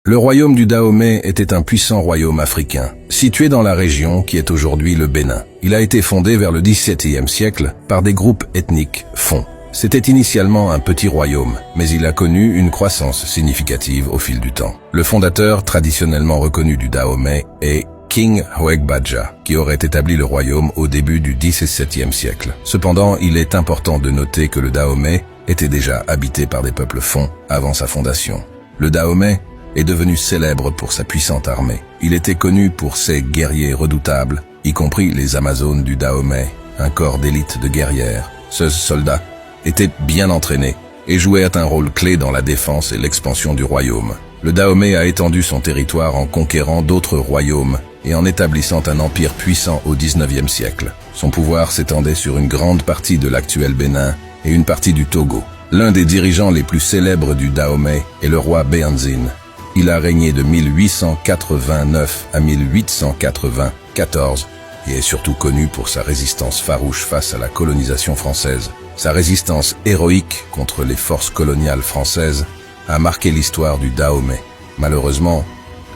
Le royaume du Dahomey était un puissant royaume africain, situé dans la région qui est aujourd'hui le Bénin. Il a été fondé vers le XVIIe siècle par des groupes ethniques Fon. C'était initialement un petit royaume, mais il a connu une croissance significative au fil du temps. Le fondateur traditionnellement reconnu du Dahomey est King Hweg-Badja, qui aurait établi le royaume au début du XVIIe siècle. Cependant, il est important de noter que le Dahomey était déjà habité par des peuples Fon avant sa fondation. Le Dahomey est devenu célèbre pour sa puissante armée. Il était connu pour ses guerriers redoutables, y compris les Amazones du Dahomey, un corps d'élite de guerrières. Ces soldats étaient bien entraînés et jouaient un rôle clé dans la défense et l'expansion du royaume. Le Dahomey a étendu son territoire en conquérant d'autres royaumes et en établissant un empire puissant au XIXe siècle. Son pouvoir s'étendait sur une grande partie de l'actuel Bénin et une partie du Togo. L'un des dirigeants les plus célèbres du Dahomey est le roi Béhanzine. Il a régné de 1889 à 1894 et est surtout connu pour sa résistance farouche face à la colonisation française. Sa résistance héroïque contre les forces coloniales françaises a marqué l'histoire du Dahomey. Malheureusement,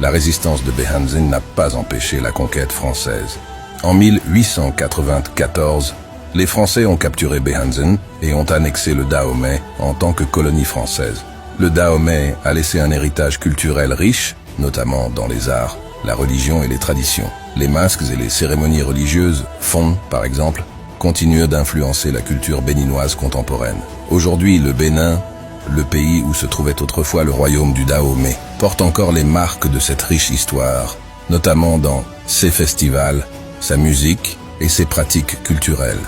la résistance de Béhanzine n'a pas empêché la conquête française. En 1894, les Français ont capturé Béhanzine et ont annexé le Dahomey en tant que colonie française. Le Dahomey a laissé un héritage culturel riche, notamment dans les arts, la religion et les traditions. Les masques et les cérémonies religieuses, Fon par exemple, continuent d'influencer la culture béninoise contemporaine. Aujourd'hui, le Bénin, le pays où se trouvait autrefois le royaume du Dahomey, porte encore les marques de cette riche histoire, notamment dans ses festivals, sa musique et ses pratiques culturelles.